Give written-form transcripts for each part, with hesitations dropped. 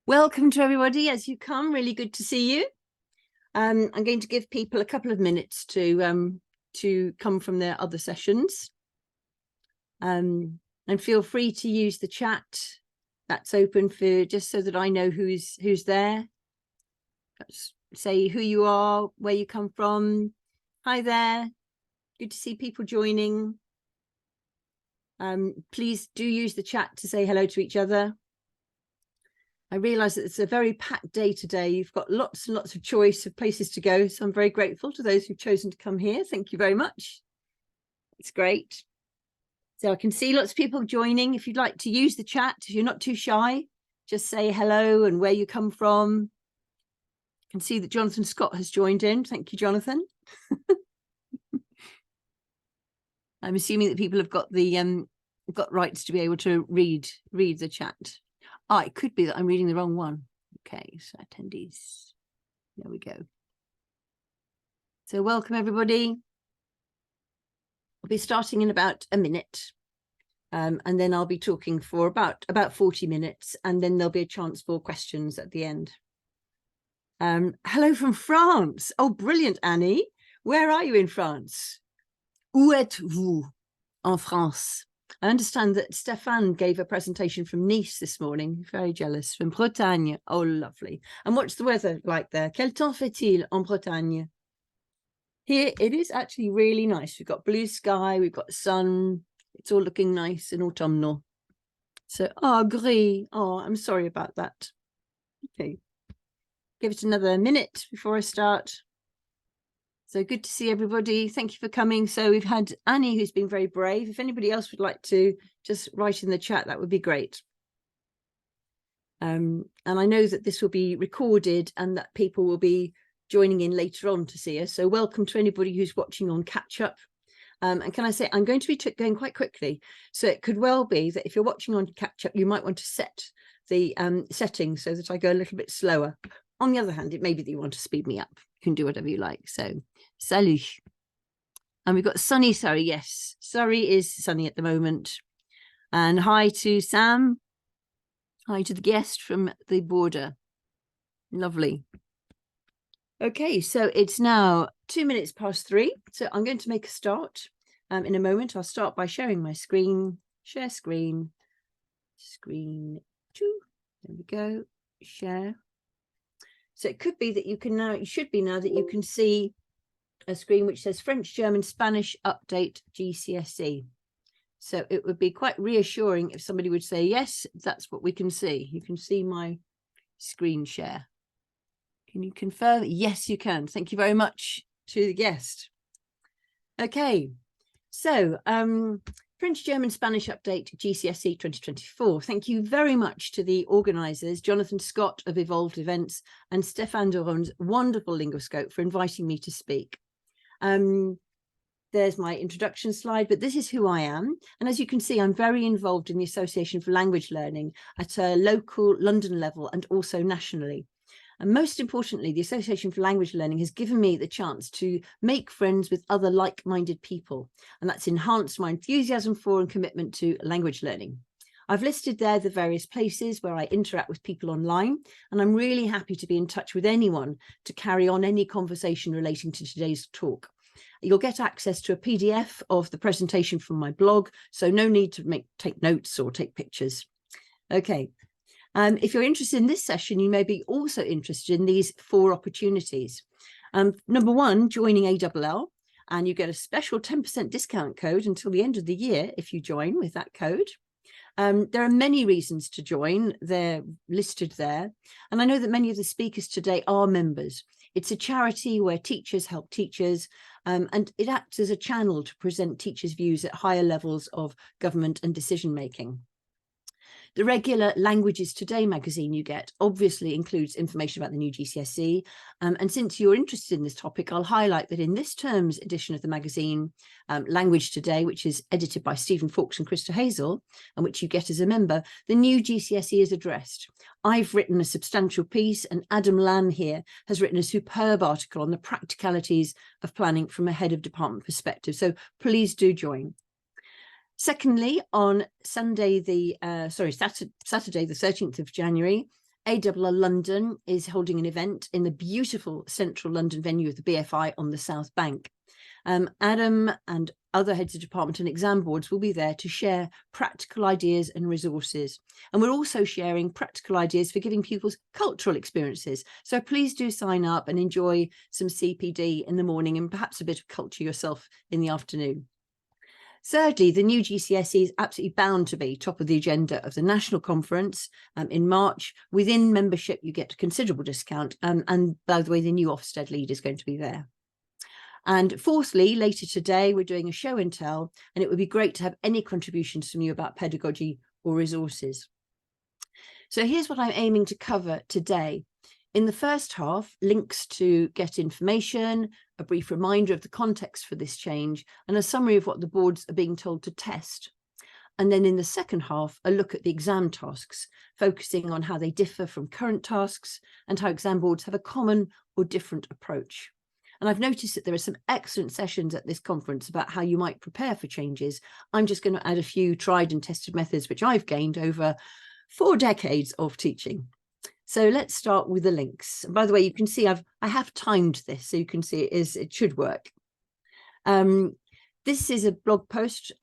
Welcome to everybody as you come. Really good to see you. I'm going to give people a couple of minutes to come from their other sessions. And feel free to use the chat that's open for just so that I know who's there. Let's say who you are, where you come from. Hi there. Good to see people joining. Please do use the chat to say hello to each other. I realise that it's a very packed day today. You've got lots and lots of choice of places to go. So I'm very grateful to those who've chosen to come here. Thank you very much. It's great. So I can see lots of people joining. If you'd like to use the chat, if you're not too shy, just say hello and where you come from. I can see that Jonathan Scott has joined in. Thank you, Jonathan. I'm assuming that people have got the got rights to be able to read the chat. Oh, it could be that I'm reading the wrong one. Okay, so attendees. There we go. So welcome, everybody. I'll be starting in about a minute. And then I'll be talking for about 40 minutes. And then there'll be a chance for questions at the end. Hello from France. Oh, brilliant, Annie. Where are you in France? Où êtes-vous en France? I understand that Stéphane gave a presentation from Nice this morning. Very jealous. From Bretagne. Oh, lovely. And what's the weather like there? Quel temps fait-il en Bretagne? Here, it is actually really nice. We've got blue sky. We've got sun. It's all looking nice and autumnal. So, oh, gris. Oh, I'm sorry about that. Okay. Give it another minute before I start. So good to see everybody. Thank you for coming. So we've had Annie, who's been very brave. If anybody else would like to just write in the chat, that would be great. And I know that this will be recorded and that people will be joining in later on to see us. So welcome to anybody who's watching on catch up. And can I say, I'm going to be going quite quickly. So it could well be that if you're watching on catch up, you might want to set the settings so that I go a little bit slower. On the other hand, it may be that you want to speed me up. You can do whatever you like. So, salut. And we've got sunny Surrey. Yes, Surrey is sunny at the moment. And hi to Sam. Hi to the guest from the border. Lovely. Okay, so it's now 2 minutes past 3. So I'm going to make a start. In a moment, I'll start by sharing my screen. Share screen. Screen 2. There we go. Share. So it could be that you can now, you should be now that you can see a screen which says French, German, Spanish update GCSE. So it would be quite reassuring if somebody would say, yes, that's what we can see. You can see my screen share. Can you confirm? Yes, you can. Thank you very much to the guest. Okay, so French, German, Spanish update GCSE 2024. Thank you very much to the organisers, Jonathan Scott of Evolved Events and Stéphane Doron's wonderful Lingoscope for inviting me to speak. There's my introduction slide, but this is who I am. And as you can see, I'm very involved in the Association for Language Learning at a local London level and also nationally. And most importantly, the Association for Language Learning has given me the chance to make friends with other like-minded people. And that's enhanced my enthusiasm for and commitment to language learning. I've listed there the various places where I interact with people online, and I'm really happy to be in touch with anyone to carry on any conversation relating to today's talk. You'll get access to a PDF of the presentation from my blog, so no need to take notes or take pictures. Okay. If you're interested in this session, you may be also interested in these 4 opportunities. Number 1, joining ALL, and you get a special 10% discount code until the end of the year if you join with that code. There are many reasons to join. They're listed there. And I know that many of the speakers today are members. It's a charity where teachers help teachers, and it acts as a channel to present teachers' views at higher levels of government and decision making. The regular Languages Today magazine you get obviously includes information about the new GCSE. And since you're interested in this topic, I'll highlight that in this term's edition of the magazine, Language Today, which is edited by Stephen Fawkes and Krista Hazel, and which you get as a member, the new GCSE is addressed. I've written a substantial piece, and Adam Lan here has written a superb article on the practicalities of planning from a head of department perspective. So please do join. Secondly, on Saturday, the 13th of January, AWL London is holding an event in the beautiful central London venue of the BFI on the South Bank. Adam and other heads of department and exam boards will be there to share practical ideas and resources. And we're also sharing practical ideas for giving pupils cultural experiences. So please do sign up and enjoy some CPD in the morning and perhaps a bit of culture yourself in the afternoon. Thirdly, the new GCSE is absolutely bound to be top of the agenda of the national conference in March. Within membership, you get a considerable discount. And by the way, the new Ofsted lead is going to be there. And fourthly, later today, we're doing a show and tell, and it would be great to have any contributions from you about pedagogy or resources. So here's what I'm aiming to cover today. In the first half, links to get information, a brief reminder of the context for this change, and a summary of what the boards are being told to test. And then in the second half, a look at the exam tasks, focusing on how they differ from current tasks and how exam boards have a common or different approach. And I've noticed that there are some excellent sessions at this conference about how you might prepare for changes. I'm just going to add a few tried and tested methods, which I've gained over 4 decades of teaching. So let's start with the links. And by the way, you can see I have timed this, so you can see it should work. This is a blog post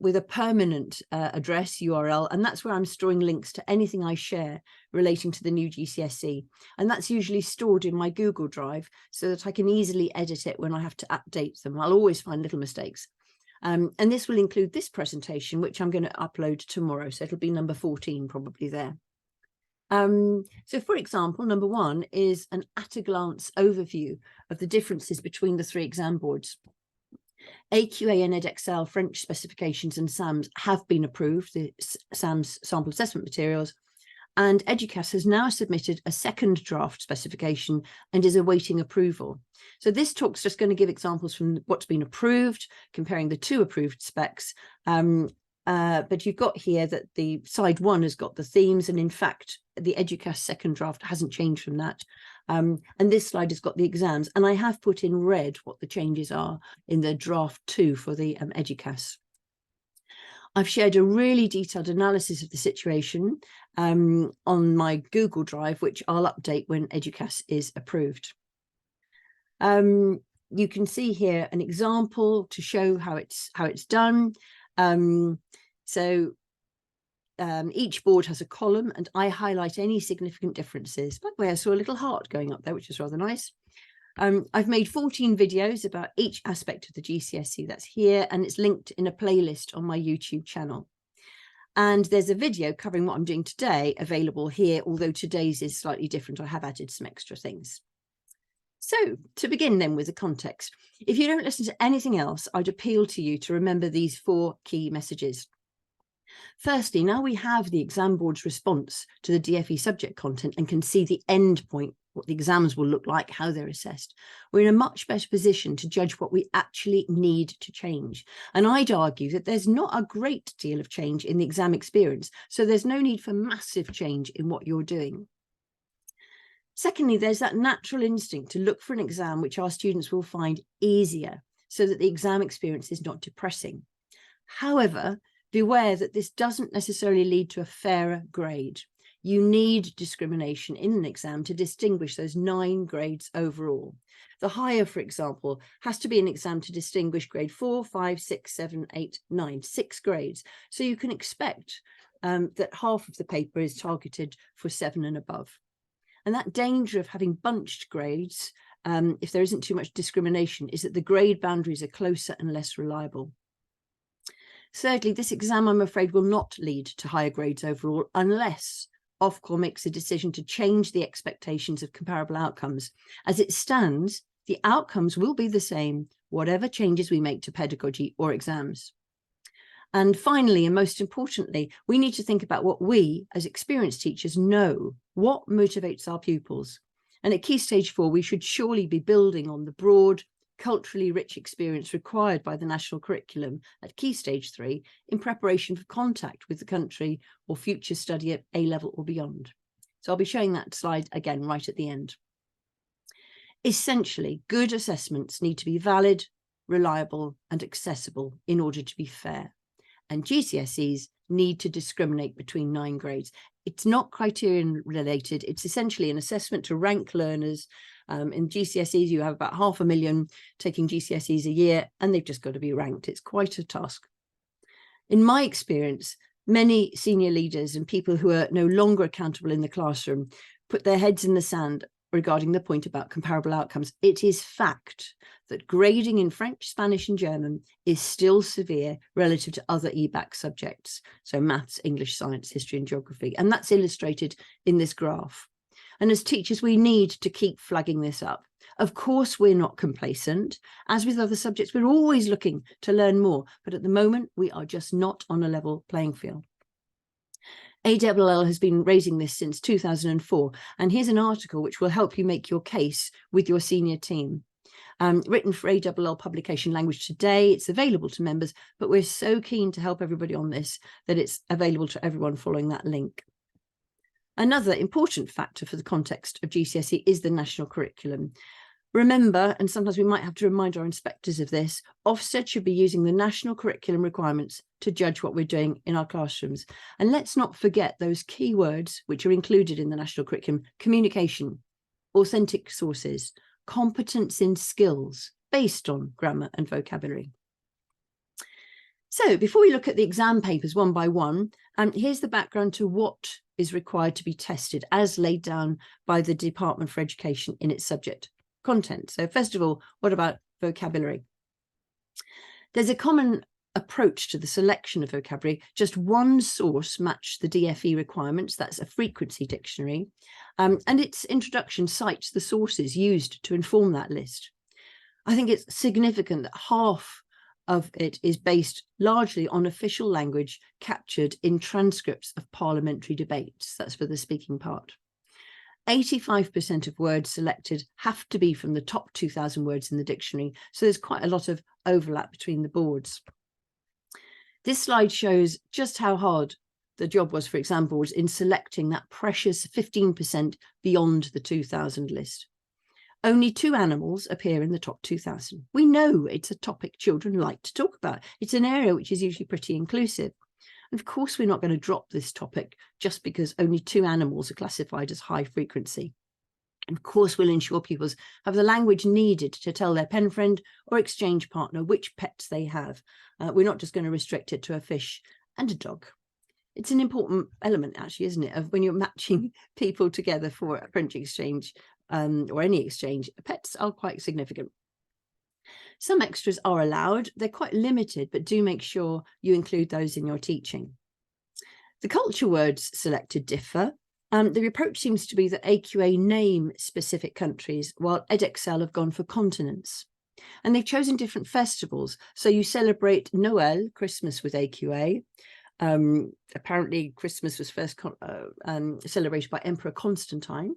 with a permanent address URL, and that's where I'm storing links to anything I share relating to the new GCSE. And that's usually stored in my Google Drive so that I can easily edit it when I have to update them. I'll always find little mistakes. And this will include this presentation, which I'm going to upload tomorrow. So it'll be number 14 probably there. So for example, number 1 is an at-a-glance overview of the differences between the 3 exam boards. AQA and Edexcel French specifications and SAMs have been approved, the SAMs sample assessment materials, and EDUCAS has now submitted a second draft specification and is awaiting approval. So this talk's just going to give examples from what's been approved, comparing the 2 approved specs. But you've got here that the side 1 has got the themes, and in fact, the EDUCAS second draft hasn't changed from that. And this slide has got the exams, and I have put in red what the changes are in the draft 2 for the EDUCAS. I've shared a really detailed analysis of the situation on my Google Drive, which I'll update when EDUCAS is approved. You can see here an example to show how it's done. Each board has a column, and I highlight any significant differences. By the way, I saw a little heart going up there, which is rather nice. I've made 14 videos about each aspect of the GCSE that's here, and it's linked in a playlist on my YouTube channel. And there's a video covering what I'm doing today available here, although today's is slightly different. I have added some extra things. So to begin then with the context, if you don't listen to anything else, I'd appeal to you to remember these 4 key messages. Firstly, now we have the exam board's response to the DFE subject content and can see the end point, what the exams will look like, how they're assessed, we're in a much better position to judge what we actually need to change. And I'd argue that there's not a great deal of change in the exam experience, so there's no need for massive change in what you're doing. Secondly, there's that natural instinct to look for an exam which our students will find easier so that the exam experience is not depressing. However, beware that this doesn't necessarily lead to a fairer grade. You need discrimination in an exam to distinguish those 9 grades overall. The higher, for example, has to be an exam to distinguish grade 4, 5, 6, 7, 8, 9, 6 grades. So you can expect that half of the paper is targeted for 7 and above. And that danger of having bunched grades, if there isn't too much discrimination, is that the grade boundaries are closer and less reliable. Thirdly, this exam, I'm afraid, will not lead to higher grades overall unless Ofqual makes a decision to change the expectations of comparable outcomes. As it stands, the outcomes will be the same, whatever changes we make to pedagogy or exams. And finally, and most importantly, we need to think about what we, as experienced teachers, know, what motivates our pupils. And at Key Stage 4, we should surely be building on the broad, culturally rich experience required by the national curriculum at Key Stage 3 in preparation for contact with the country or future study at A-level or beyond. So I'll be showing that slide again right at the end. Essentially, good assessments need to be valid, reliable, and accessible in order to be fair. And GCSEs need to discriminate between 9 grades. It's not criterion related. It's essentially an assessment to rank learners. In GCSEs, you have about 500,000 taking GCSEs a year, and they've just got to be ranked. It's quite a task. In my experience, many senior leaders and people who are no longer accountable in the classroom put their heads in the sand regarding the point about comparable outcomes. It is fact that grading in French, Spanish and German is still severe relative to other EBAC subjects, so maths, English, science, history and geography, and that's illustrated in this graph. And as teachers, we need to keep flagging this up. Of course, we're not complacent. As with other subjects, we're always looking to learn more, but at the moment, we are just not on a level playing field. AWL has been raising this since 2004, and here's an article which will help you make your case with your senior team. Written for AWL publication Language Today. It's available to members, but we're so keen to help everybody on this that it's available to everyone following that link. Another important factor for the context of GCSE is the national curriculum. Remember, and sometimes we might have to remind our inspectors of this, Ofsted should be using the national curriculum requirements to judge what we're doing in our classrooms. And let's not forget those key words which are included in the national curriculum: communication, authentic sources, competence in skills based on grammar and vocabulary. So before we look at the exam papers one by one, here's the background to what is required to be tested as laid down by the Department for Education in its subject content. So first of all, what about vocabulary? There's a common approach to the selection of vocabulary. Just one source matched the DFE requirements. That's a frequency dictionary. And its introduction cites the sources used to inform that list. I think it's significant that half of it is based largely on official language captured in transcripts of parliamentary debates. That's for the speaking part. 85% of words selected have to be from the top 2,000 words in the dictionary. So there's quite a lot of overlap between the boards. This slide shows just how hard the job was for exam boards in selecting that precious 15% beyond the 2,000 list. Only 2 animals appear in the top 2,000. We know it's a topic children like to talk about. It's an area which is usually pretty inclusive. And of course, we're not going to drop this topic just because only 2 animals are classified as high frequency. And of course, we'll ensure pupils have the language needed to tell their pen friend or exchange partner which pets they have. We're not just going to restrict it to a fish and a dog. It's an important element, actually, isn't it, of when you're matching people together for a French exchange or any exchange. Pets are quite significant. Some extras are allowed. They're quite limited, but do make sure you include those in your teaching. The culture words selected differ. The approach seems to be that AQA name specific countries, while Edexcel have gone for continents. And they've chosen different festivals. So you celebrate Noel, Christmas, with AQA. Apparently, Christmas was first celebrated by Emperor Constantine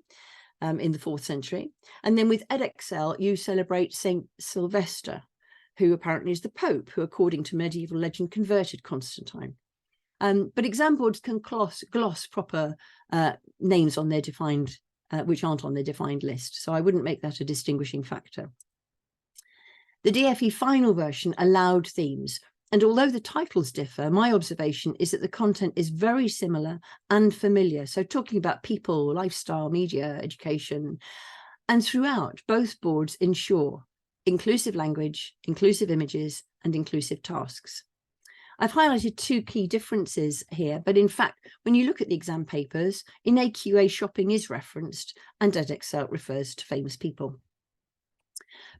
in the 4th century. And then with Edexcel, you celebrate Saint Sylvester, who apparently is the Pope, who, according to medieval legend, converted Constantine. But exam boards can gloss proper names on their defined, which aren't on their defined list. So I wouldn't make that a distinguishing factor. The DFE final version allowed themes. And although the titles differ, my observation is that the content is very similar and familiar. So talking about people, lifestyle, media, education, and throughout, both boards ensure inclusive language, inclusive images, and inclusive tasks. I've highlighted 2 key differences here, but in fact, when you look at the exam papers, in AQA shopping is referenced and Edexcel refers to famous people.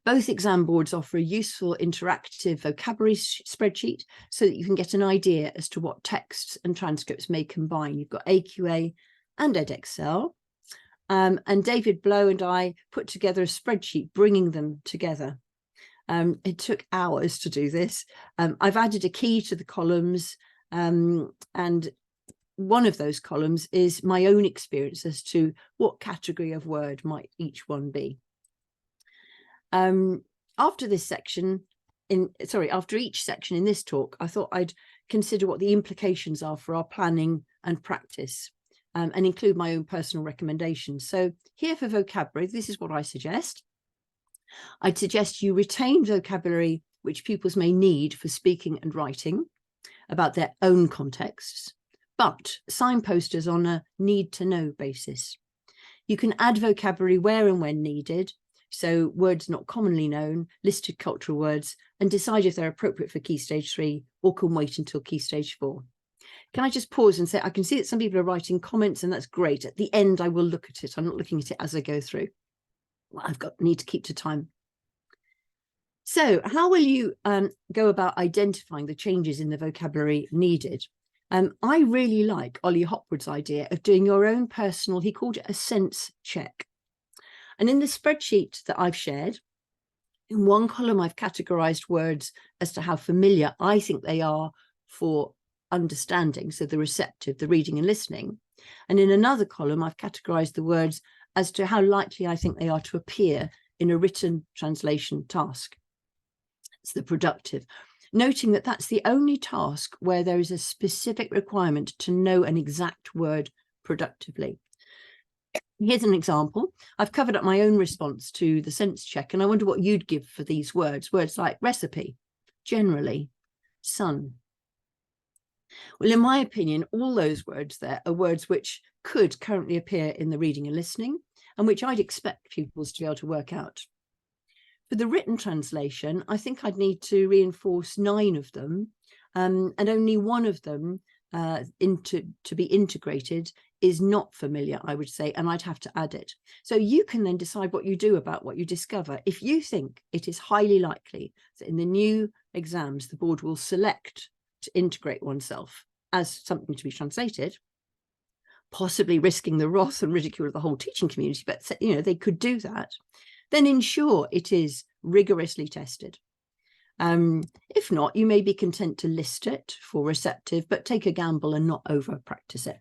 Both exam boards offer a useful interactive vocabulary spreadsheet so that you can get an idea as to what texts and transcripts may combine. You've got AQA and Edexcel. And David Blow and I put together a spreadsheet bringing them together. It took hours to do this. I've added a key to the columns, and one of those columns is my own experience as to what category of word might each one be. After each section in this talk, I thought I'd consider what the implications are for our planning and practice, and include my own personal recommendations. So here for vocabulary, this is what I suggest. I'd suggest you retain vocabulary which pupils may need for speaking and writing about their own contexts, but signposters on a need-to-know basis. You can add vocabulary where and when needed, so words not commonly known, listed cultural words, and decide if they're appropriate for Key Stage 3 or can wait until Key Stage 4. Can I just pause and say, I can see that some people are writing comments, and that's great. At the end, I will look at it. I'm not looking at it as I go through. Well, need to keep to time. So how will you go about identifying the changes in the vocabulary needed? I really like Ollie Hopwood's idea of doing your own personal, he called it a sense check. And in the spreadsheet that I've shared, in one column, I've categorized words as to how familiar I think they are for understanding, so the receptive, the reading and listening. And in another column, I've categorized the words as to how likely I think they are to appear in a written translation task. It's the productive, noting that that's the only task where there is a specific requirement to know an exact word productively. Here's an example. I've covered up my own response to the sense check, and I wonder what you'd give for these words. Words like recipe, generally, sun. Well, in my opinion, all those words there are words which could currently appear in the reading and listening, and which I'd expect pupils to be able to work out. For the written translation, I think I'd need to reinforce 9 of them, and only one of them to be integrated is not familiar, I would say, and I'd have to add it. So you can then decide what you do about what you discover. If you think it is highly likely that in the new exams, the board will select to integrate oneself as something to be translated, possibly risking the wrath and ridicule of the whole teaching community, but they could do that, then ensure it is rigorously tested. If not, you may be content to list it for receptive, but take a gamble and not over practice it.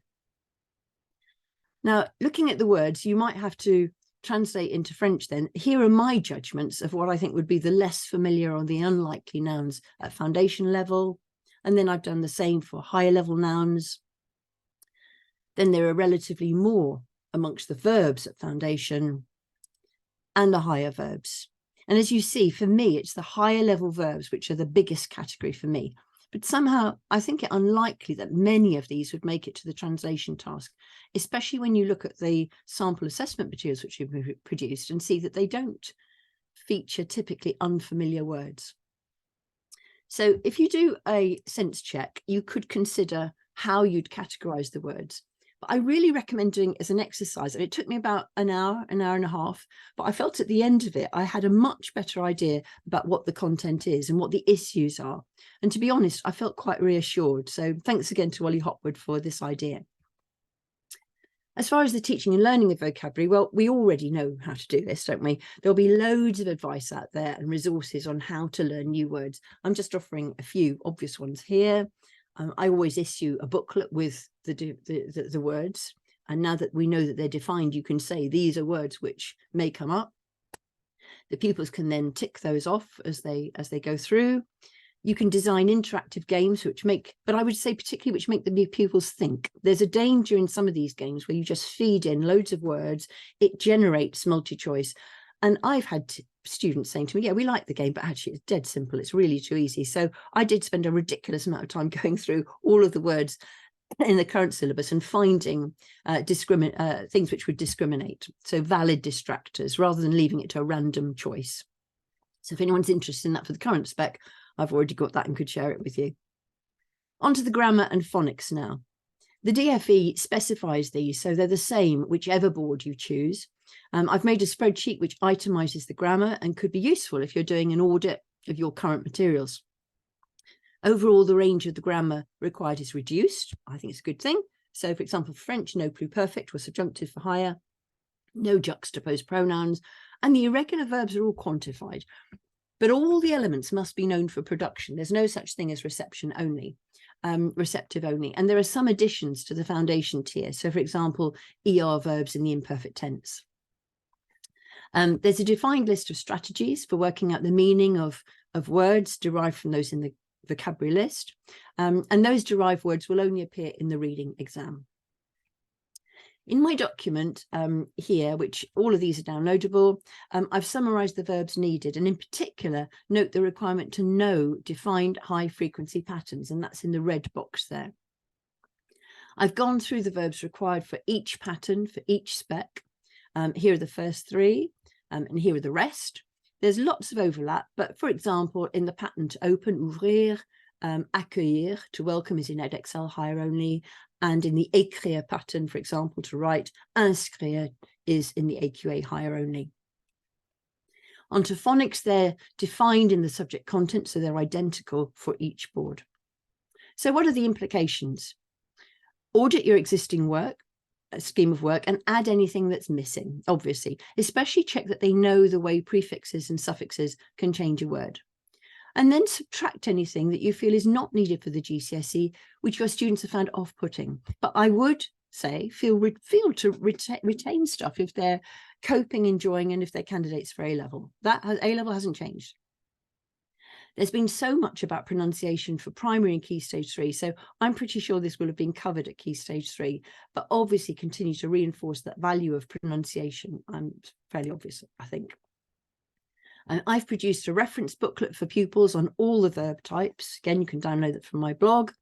Now, looking at the words, you might have to translate into French then. Here are my judgments of what I think would be the less familiar or the unlikely nouns at foundation level. And then I've done the same for higher level nouns. Then there are relatively more amongst the verbs at foundation and the higher verbs. And as you see, for me, it's the higher level verbs which are the biggest category for me. But somehow I think it unlikely that many of these would make it to the translation task, especially when you look at the sample assessment materials which you've produced and see that they don't feature typically unfamiliar words. So if you do a sense check, you could consider how you'd categorize the words. But I really recommend doing it as an exercise. And it took me about an hour and a half, but I felt at the end of it, I had a much better idea about what the content is and what the issues are. And to be honest, I felt quite reassured. So thanks again to Ollie Hopwood for this idea. As far as the teaching and learning of vocabulary, well, we already know how to do this, don't we? There'll be loads of advice out there and resources on how to learn new words. I'm just offering a few obvious ones here. I always issue a booklet with the words. And now that we know that they're defined, you can say these are words which may come up. The pupils can then tick those off as they go through. You can design interactive games but I would say particularly which make the pupils think. There's a danger in some of these games where you just feed in loads of words, it generates multi-choice. And I've had students saying to me, yeah, we like the game, but actually it's dead simple. It's really too easy. So I did spend a ridiculous amount of time going through all of the words in the current syllabus and finding things which would discriminate. So valid distractors rather than leaving it to a random choice. So if anyone's interested in that for the current spec, I've already got that and could share it with you. On to the grammar and phonics now. The DFE specifies these, so they're the same whichever board you choose. I've made a spreadsheet which itemizes the grammar and could be useful if you're doing an audit of your current materials. Overall, the range of the grammar required is reduced. I think it's a good thing. So, for example, French, no pluperfect or subjunctive for hire, no juxtaposed pronouns, and the irregular verbs are all quantified. But all the elements must be known for production. There's no such thing as receptive only. And there are some additions to the foundation tier. So, for example, ER verbs in the imperfect tense. There's a defined list of strategies for working out the meaning of words derived from those in the vocabulary list. And those derived words will only appear in the reading exam. In my document here, which all of these are downloadable, I've summarized the verbs needed, and in particular, note the requirement to know defined high frequency patterns, and that's in the red box there. I've gone through the verbs required for each pattern, for each spec. Here are the first three, and here are the rest. There's lots of overlap, but for example, in the pattern to open, ouvrir, accueillir, to welcome, is in Edexcel higher only, and in the écrire pattern, for example, to write, inscrire is in the AQA higher only. Onto phonics, they're defined in the subject content, so they're identical for each board. So what are the implications? Audit your existing work, scheme of work, and add anything that's missing, obviously. Especially check that they know the way prefixes and suffixes can change a word. And then subtract anything that you feel is not needed for the GCSE, which your students have found off-putting. But I would say feel to retain stuff if they're coping, enjoying, and if they're candidates for A-level. A-level hasn't changed. There's been so much about pronunciation for primary and Key Stage 3, so I'm pretty sure this will have been covered at Key Stage 3, but obviously continue to reinforce that value of pronunciation. Fairly obvious, I think. And I've produced a reference booklet for pupils on all the verb types. Again, you can download that from my blog.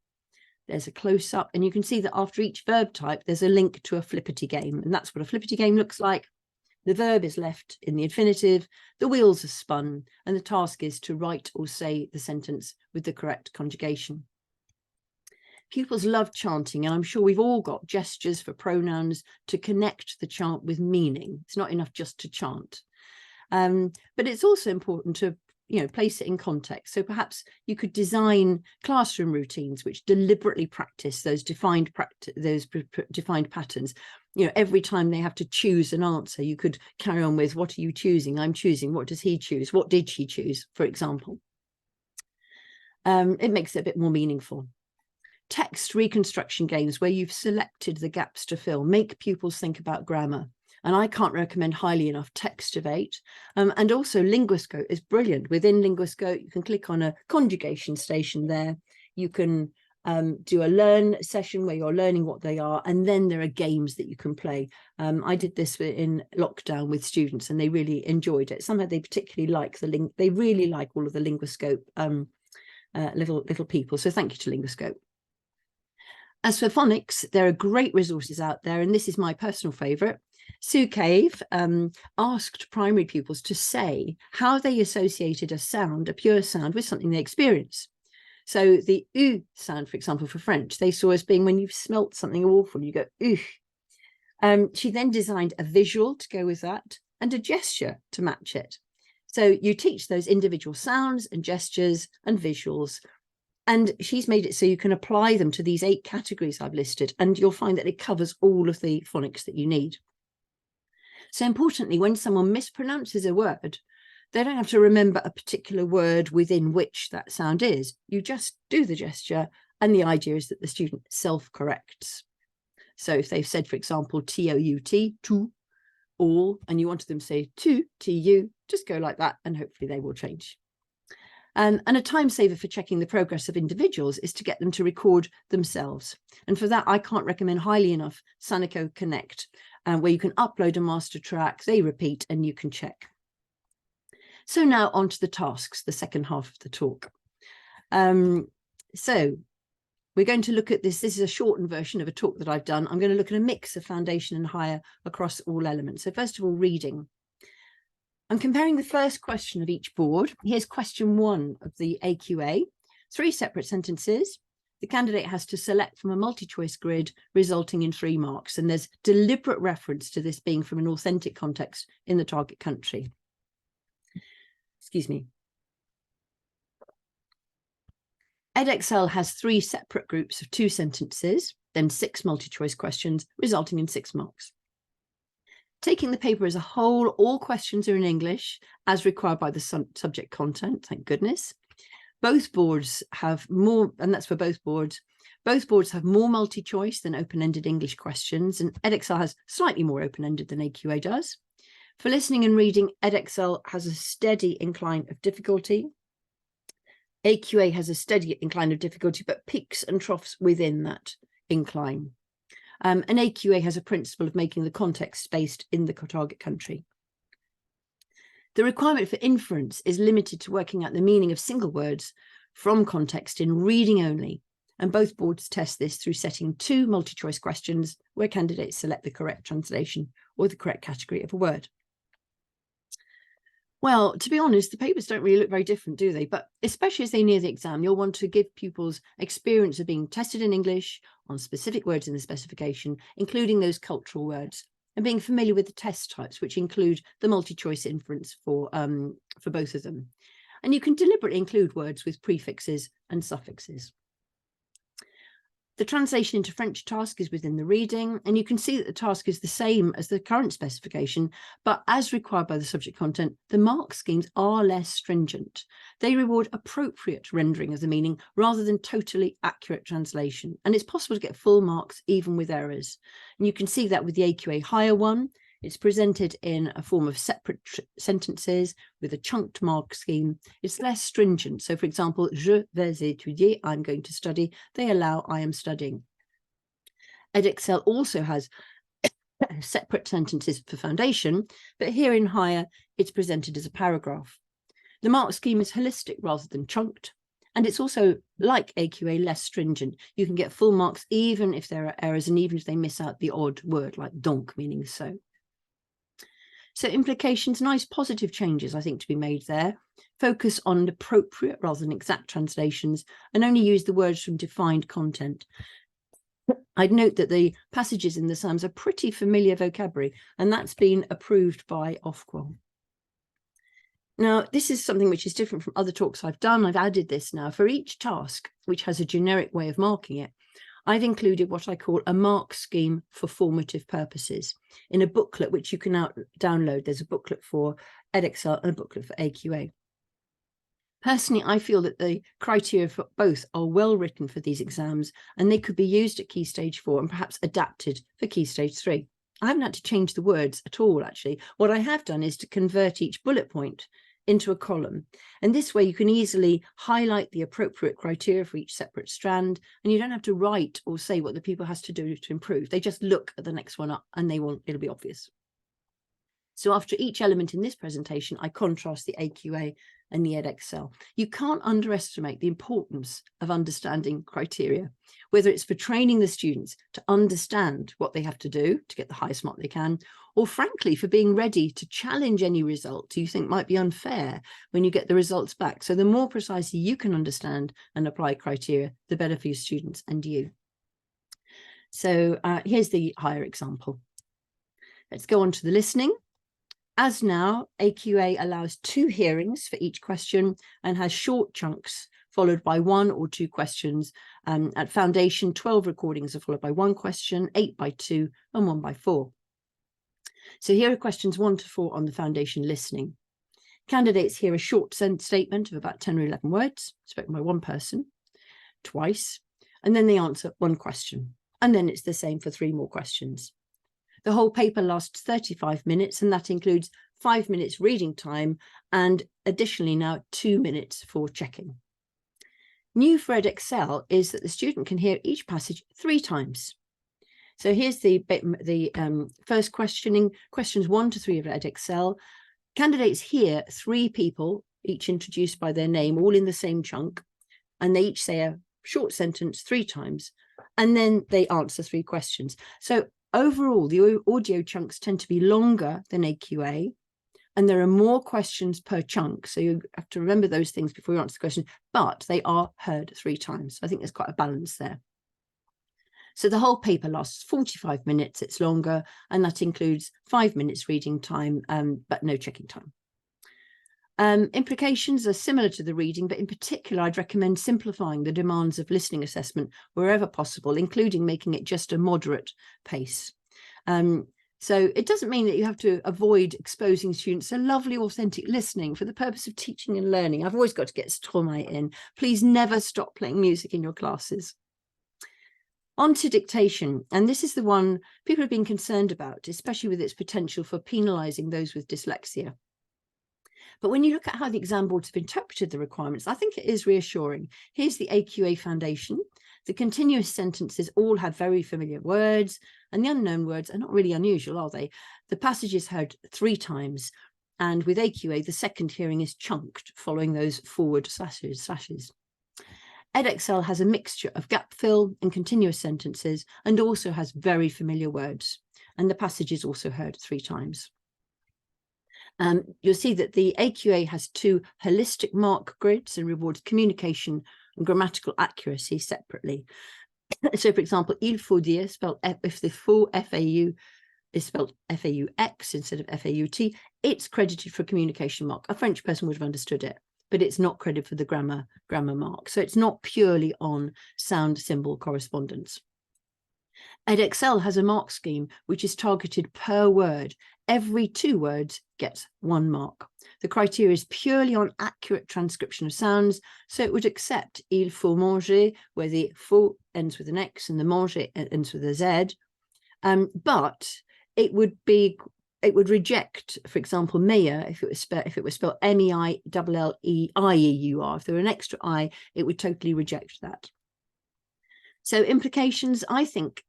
There's a close-up, and you can see that after each verb type, there's a link to a flippity game, and that's what a flippity game looks like. The verb is left in the infinitive, the wheels are spun, and the task is to write or say the sentence with the correct conjugation. Pupils love chanting, and I'm sure we've all got gestures for pronouns to connect the chant with meaning. It's not enough just to chant. But it's also important to place it in context. So perhaps you could design classroom routines which deliberately practice those defined patterns. Every time they have to choose an answer, you could carry on with, what are you choosing? I'm choosing. What does he choose? What did she choose, for example? It makes it a bit more meaningful. Text reconstruction games where you've selected the gaps to fill make pupils think about grammar. And I can't recommend highly enough Textivate. And also Linguiscope is brilliant. Within Linguiscope, you can click on a conjugation station there. You can do a learn session where you're learning what they are. And then there are games that you can play. I did this in lockdown with students and they really enjoyed it. Somehow they particularly like they really like all of the Linguiscope little people. So thank you to Linguiscope. As for phonics, there are great resources out there. And this is my personal favorite. Sue Cave asked primary pupils to say how they associated a pure sound, with something they experience. So the U sound, for example, for French, they saw as being when you've smelt something awful, you go, ooh. She then designed a visual to go with that and a gesture to match it. So you teach those individual sounds and gestures and visuals. And she's made it so you can apply them to these 8 categories I've listed, and you'll find that it covers all of the phonics that you need. So importantly, when someone mispronounces a word, they don't have to remember a particular word within which that sound is. You just do the gesture, and the idea is that the student self-corrects. So if they've said, for example, T-O-U-T, tu, all, and you wanted them to say tu, T-U, just go like that, and hopefully they will change. And a time saver for checking the progress of individuals is to get them to record themselves. And for that, I can't recommend highly enough Sanico Connect, where you can upload a master track, they repeat, and you can check. So now on to the tasks, the second half of the talk. So we're going to look at this. This is a shortened version of a talk that I've done. I'm going to look at a mix of foundation and higher across all elements. So first of all, reading. I'm comparing the first question of each board. Here's question 1 of the AQA. 3 separate sentences. The candidate has to select from a multi-choice grid, resulting in 3 marks. And there's deliberate reference to this being from an authentic context in the target country. Excuse me. Edexcel has 3 separate groups of 2 sentences, then 6 multi-choice questions, resulting in 6 marks. Taking the paper as a whole, all questions are in English, as required by the subject content, thank goodness. Both boards have more, and that's for both boards. Both boards have more multi-choice than open-ended English questions, and Edexcel has slightly more open-ended than AQA does. For listening and reading, Edexcel has a steady incline of difficulty. AQA has a steady incline of difficulty, but peaks and troughs within that incline. And AQA has a principle of making the context based in the target country. The requirement for inference is limited to working out the meaning of single words from context in reading only, And both boards test this through setting 2 multi-choice questions where candidates select the correct translation or the correct category of a word. Well, to be honest, the papers don't really look very different, do they? But especially as they near the exam, you'll want to give pupils experience of being tested in English on specific words in the specification, including those cultural words, and being familiar with the test types, which include the multi-choice inference for both of them. And you can deliberately include words with prefixes and suffixes. The translation into French task is within the reading, and you can see that the task is the same as the current specification, but as required by the subject content, the mark schemes are less stringent. They reward appropriate rendering of the meaning rather than totally accurate translation, and it's possible to get full marks even with errors. And you can see that with the AQA higher one. It's presented in a form of separate sentences with a chunked mark scheme. It's less stringent. So, for example, je vais étudier, I'm going to study. They allow I am studying. Edexcel also has separate sentences for foundation, but here in higher, it's presented as a paragraph. The mark scheme is holistic rather than chunked. And it's also, like AQA, less stringent. You can get full marks even if there are errors and even if they miss out the odd word like donc, meaning so. So implications, nice positive changes, I think, to be made there. Focus on appropriate rather than exact translations and only use the words from defined content. I'd note that the passages in the Psalms are pretty familiar vocabulary, and that's been approved by Ofqual. Now, this is something which is different from other talks I've done. I've added this now. For each task, which has a generic way of marking it, I've included what I call a mark scheme for formative purposes in a booklet which you can now download. There's a booklet for Edexcel and a booklet for AQA. Personally, I feel that the criteria for both are well written for these exams, and they could be used at Key Stage 4 and perhaps adapted for Key Stage 3. I haven't had to change the words at all, actually. What I have done is to convert each bullet point into a column. And this way you can easily highlight the appropriate criteria for each separate strand, and you don't have to write or say what the pupil has to do to improve. They just look at the next one up and it'll be obvious. So after each element in this presentation, I contrast the AQA and the Edexcel. You can't underestimate the importance of understanding criteria, whether it's for training the students to understand what they have to do to get the highest mark they can, or frankly, for being ready to challenge any result you think might be unfair when you get the results back. So the more precisely you can understand and apply criteria, the better for your students and you. So here's the higher example. Let's go on to the listening. As now, AQA allows 2 hearings for each question and has short chunks followed by 1 or 2 questions. At foundation, 12 recordings are followed by 1 question, 8 by 2 and 1 by 4. So here are questions 1 to 4 on the foundation listening. Candidates hear a short statement of about 10 or 11 words spoken by one person twice, and then they answer 1 question. And then it's the same for 3 more questions. The whole paper lasts 35 minutes, and that includes 5 minutes reading time and additionally now 2 minutes for checking. New for Edexcel is that the student can hear each passage 3 times. So here's the first questioning, questions 1 to 3 of Edexcel. Candidates hear 3 people, each introduced by their name, all in the same chunk, and they each say a short sentence 3 times, and then they answer 3 questions. So overall, the audio chunks tend to be longer than AQA, and there are more questions per chunk. So you have to remember those things before you answer the question, but they are heard 3 times. I think there's quite a balance there. So the whole paper lasts 45 minutes. It's longer, and that includes 5 minutes reading time, but no checking time. Implications are similar to the reading, but in particular, I'd recommend simplifying the demands of listening assessment wherever possible, including making it just a moderate pace. So it doesn't mean that you have to avoid exposing students to lovely, authentic listening for the purpose of teaching and learning. I've always got to get Stromae in. Please never stop playing music in your classes. On to dictation, and this is the one people have been concerned about, especially with its potential for penalising those with dyslexia. But when you look at how the exam boards have interpreted the requirements, I think it is reassuring. Here's the AQA foundation. The continuous sentences all had very familiar words, and the unknown words are not really unusual, are they? The passage is heard 3 times, and with AQA, the second hearing is chunked following those forward slashes. Edexcel has a mixture of gap fill and continuous sentences, and also has very familiar words. And the passage is also heard 3 times. You'll see that the AQA has 2 holistic mark grids and rewards communication and grammatical accuracy separately. So, for example, il faut dire, spelled if the full FAU is spelled FAUX instead of FAUT, it's credited for a communication mark. A French person would have understood it, but it's not credited for the grammar mark. So it's not purely on sound symbol correspondence. Edexcel has a mark scheme which is targeted per word. Every 2 words gets 1 mark. The criteria is purely on accurate transcription of sounds, so it would accept il faut manger, where the faut ends with an X and the manger ends with a Z. But it would reject, for example, meilleur if it was spelled MEILLEIEUR. If there were an extra I, it would totally reject that. So implications, I think,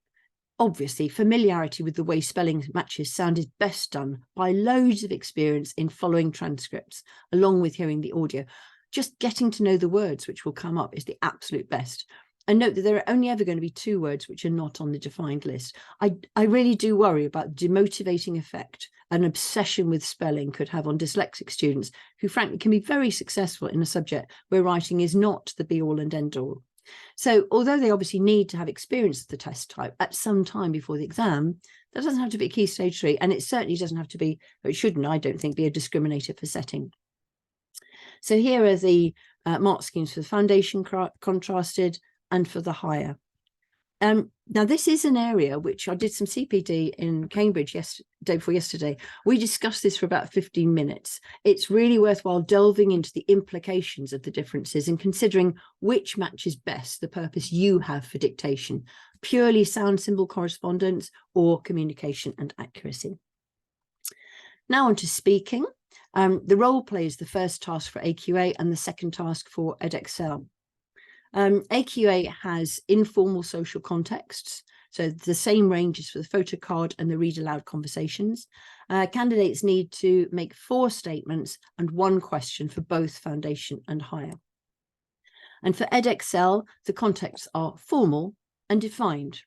obviously, familiarity with the way spelling matches sound is best done by loads of experience in following transcripts, along with hearing the audio. Just getting to know the words which will come up is the absolute best. And note that there are only ever going to be 2 words which are not on the defined list. I really do worry about the demotivating effect an obsession with spelling could have on dyslexic students who, frankly, can be very successful in a subject where writing is not the be-all and end-all. So although they obviously need to have experience of the test type at some time before the exam, that doesn't have to be Key Stage 3, and it certainly doesn't have to be, or it shouldn't, I don't think, be a discriminator for setting. So here are the mark schemes for the foundation contrasted and for the higher. Now, this is an area which I did some CPD in Cambridge day before yesterday. We discussed this for about 15 minutes. It's really worthwhile delving into the implications of the differences and considering which matches best the purpose you have for dictation, purely sound symbol correspondence or communication and accuracy. Now on to speaking. The role play is the first task for AQA and the second task for Edexcel. AQA has informal social contexts, so the same ranges for the photo card and the read aloud conversations. Candidates need to make 4 statements and 1 question for both foundation and higher. And for Edexcel, the contexts are formal and defined.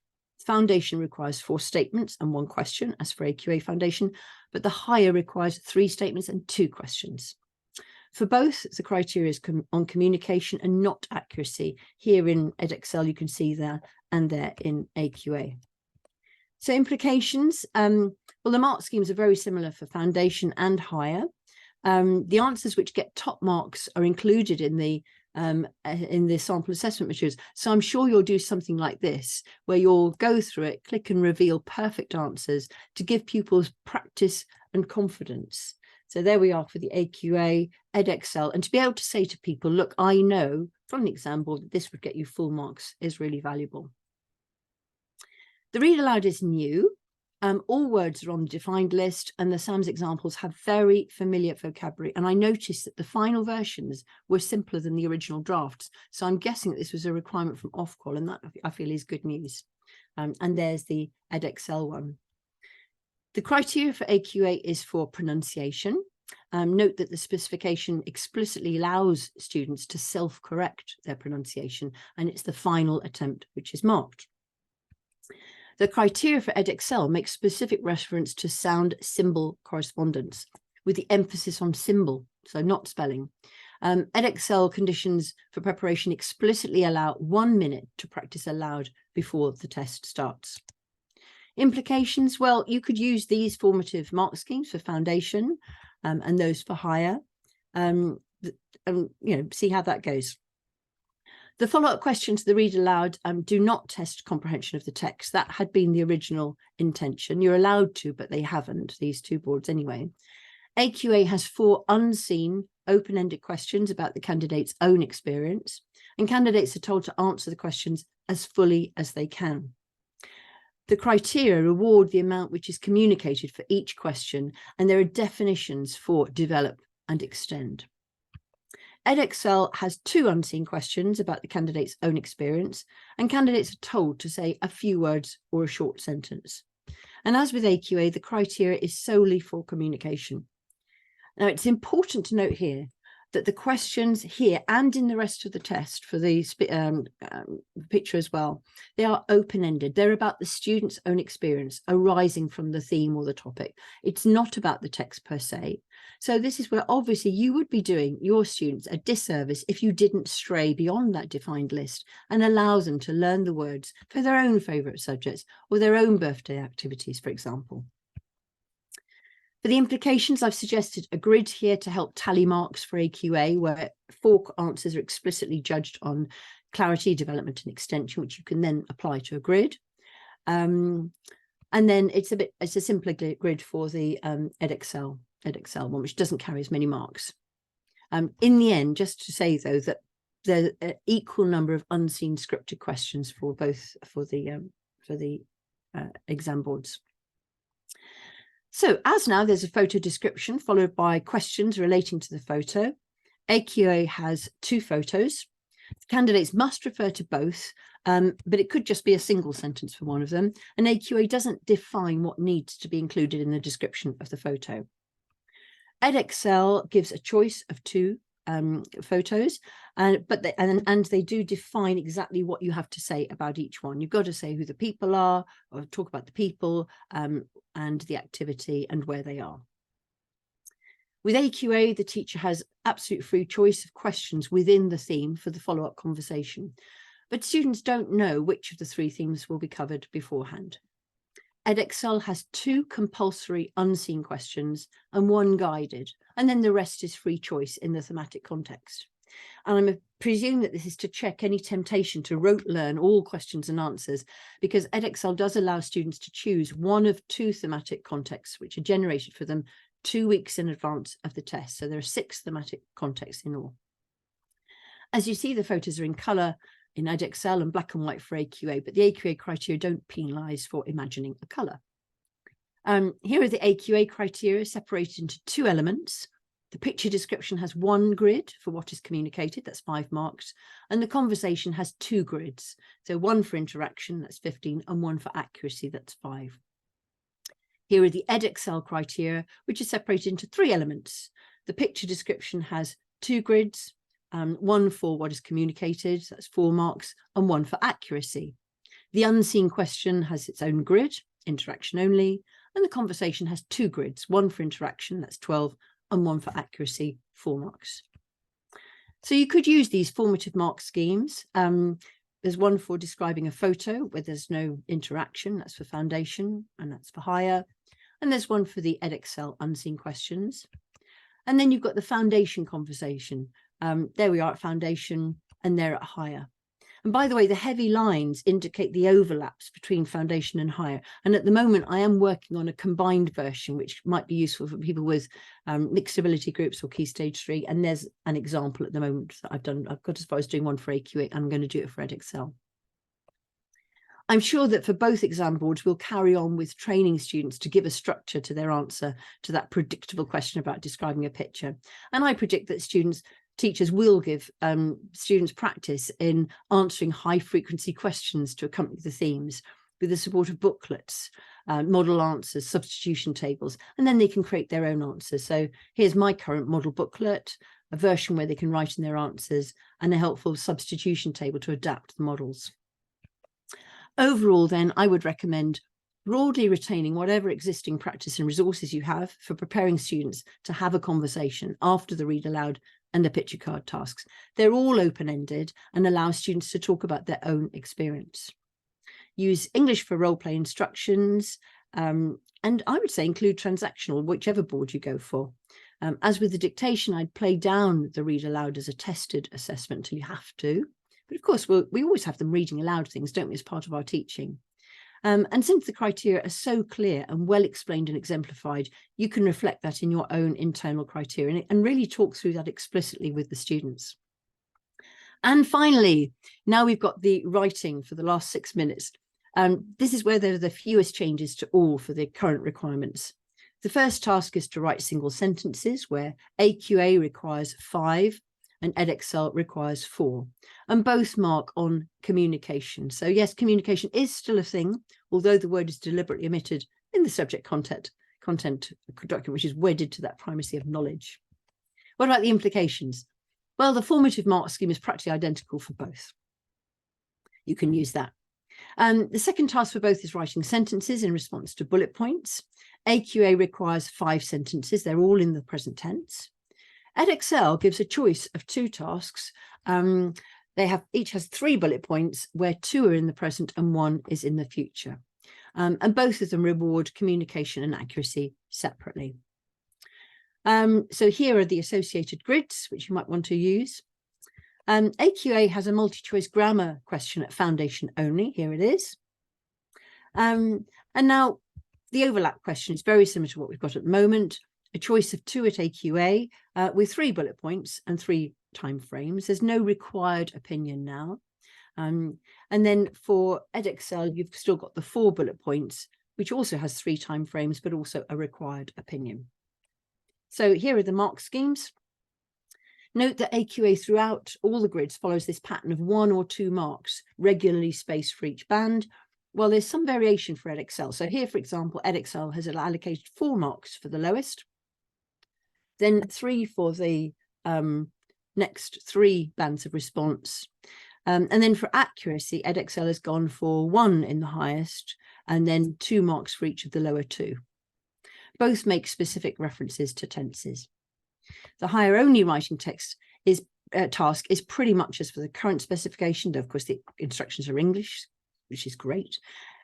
Foundation requires 4 statements and 1 question, as for AQA foundation, but the higher requires 3 statements and 2 questions. For both, the criteria is on communication and not accuracy. Here in Edexcel, you can see there and there in AQA. So implications, well, the mark schemes are very similar for foundation and higher. The answers which get top marks are included in the sample assessment materials. So I'm sure you'll do something like this, where you'll go through it, click and reveal perfect answers to give pupils practice and confidence. So there we are for the AQA, Edexcel, and to be able to say to people, look, I know from the exam board that this would get you full marks is really valuable. The read aloud is new. All words are on the defined list, and the SAMS examples have very familiar vocabulary. And I noticed that the final versions were simpler than the original drafts. So I'm guessing that this was a requirement from Ofqual, and that I feel is good news. And there's the Edexcel one. The criteria for AQA is for pronunciation. Note that the specification explicitly allows students to self-correct their pronunciation, and it's the final attempt which is marked. The criteria for Edexcel makes specific reference to sound symbol correspondence, with the emphasis on symbol, so not spelling. Edexcel conditions for preparation explicitly allow 1 minute to practice aloud before the test starts. Implications, well, you could use these formative mark schemes for foundation and those for higher, and see how that goes. The follow-up questions to the read aloud do not test comprehension of the text. That had been the original intention. You're allowed to, but they haven't, these 2 boards anyway. AQA has 4 unseen open-ended questions about the candidate's own experience, and candidates are told to answer the questions as fully as they can. The criteria reward the amount which is communicated for each question, and there are definitions for develop and extend. Edexcel has 2 unseen questions about the candidate's own experience, and candidates are told to say a few words or a short sentence. And as with AQA, the criteria is solely for communication. Now, it's important to note here that the questions here and in the rest of the test for the picture as well, they are open-ended. They're about the student's own experience arising from the theme or the topic. It's not about the text per se. So this is where obviously you would be doing your students a disservice if you didn't stray beyond that defined list and allow them to learn the words for their own favourite subjects or their own birthday activities, for example. For the implications, I've suggested a grid here to help tally marks for AQA, where 4 answers are explicitly judged on clarity, development and extension, which you can then apply to a grid. And then it's a simpler grid for the Edexcel one, which doesn't carry as many marks. In the end, just to say though that there's an equal number of unseen scripted questions for both for the exam boards. So as now there's a photo description followed by questions relating to the photo. AQA has 2 photos. Candidates must refer to both, but it could just be a single sentence for one of them. And AQA doesn't define what needs to be included in the description of the photo. Edexcel gives a choice of 2 photos, but they do define exactly what you have to say about each one. You've got to say who the people are, or talk about the people, and the activity and where they are. With AQA, the teacher has absolute free choice of questions within the theme for the follow-up conversation, but students don't know which of the 3 themes will be covered beforehand. Edexcel has 2 compulsory unseen questions and 1 guided, and then the rest is free choice in the thematic context. And I presume that this is to check any temptation to rote learn all questions and answers, because Edexcel does allow students to choose 1 of 2 thematic contexts, which are generated for them 2 weeks in advance of the test. So there are 6 thematic contexts in all. As you see, the photos are in colour in Edexcel and black and white for AQA, but the AQA criteria don't penalise for imagining a colour. Here are the AQA criteria separated into 2 elements. The picture description has 1 grid for what is communicated, that's 5 marks, and the conversation has 2 grids. So 1 for interaction, that's 15, and 1 for accuracy, that's 5. Here are the Edexcel criteria, which is separated into 3 elements. The picture description has 2 grids, 1 for what is communicated, that's 4 marks, and 1 for accuracy. The unseen question has its own grid, interaction only, and the conversation has 2 grids, 1 for interaction, that's 12, and 1 for accuracy, 4 marks. So you could use these formative mark schemes. There's 1 for describing a photo where there's no interaction, that's for foundation, and that's for higher. And there's 1 for the Edexcel unseen questions. And then you've got the foundation conversation. There we are at foundation, and there at higher. And by the way, the heavy lines indicate the overlaps between foundation and higher. And at the moment, I am working on a combined version, which might be useful for people with mixed ability groups or Key Stage 3. And there's an example at the moment that I've done. I've got as far as doing 1 for AQA. I'm going to do it for Edexcel. I'm sure that for both exam boards, we'll carry on with training students to give a structure to their answer to that predictable question about describing a picture. And I predict that teachers will give students practice in answering high frequency questions to accompany the themes with the support of booklets, model answers, substitution tables, and then they can create their own answers. So here's my current model booklet, a version where they can write in their answers, and a helpful substitution table to adapt the models. Overall, then, I would recommend broadly retaining whatever existing practice and resources you have for preparing students to have a conversation after the read aloud and the picture card tasks. They're all open-ended and allow students to talk about their own experience. Use English for role play instructions, and I would say include transactional, whichever board you go for. As with the dictation, I'd play down the read aloud as a tested assessment until you have to. But of course, we always have them reading aloud things, don't we, as part of our teaching. And since the criteria are so clear and well explained and exemplified, you can reflect that in your own internal criteria and really talk through that explicitly with the students. And finally, now we've got the writing for the last 6 minutes. This is where there are the fewest changes to all for the current requirements. The first task is to write single sentences, where AQA requires 5 and Edexcel requires 4, and both mark on communication. So yes, communication is still a thing, although the word is deliberately omitted in the subject content document, which is wedded to that primacy of knowledge. What about the implications? Well, the formative mark scheme is practically identical for both. You can use that. The second task for both is writing sentences in response to bullet points. AQA requires 5 sentences. They're all in the present tense. Edexcel gives a choice of 2 tasks. Each has 3 bullet points, where 2 are in the present and 1 is in the future. And both of them reward communication and accuracy separately. So here are the associated grids, which you might want to use. AQA has a multi-choice grammar question at foundation only. Here it is. And now the overlap question is very similar to what we've got at the moment. A choice of 2 at AQA with 3 bullet points and 3 time frames. There's no required opinion now. And then for Edexcel, you've still got the 4 bullet points, which also has 3 time frames, but also a required opinion. So here are the mark schemes. Note that AQA throughout all the grids follows this pattern of 1 or 2 marks regularly spaced for each band. Well, there's some variation for Edexcel. So here, for example, Edexcel has allocated 4 marks for the lowest, then 3 for the next 3 bands of response. And then for accuracy, Edexcel has gone for 1 in the highest, and then 2 marks for each of the lower 2. Both make specific references to tenses. The higher only writing text task is pretty much as for the current specification, though of course the instructions are English, which is great.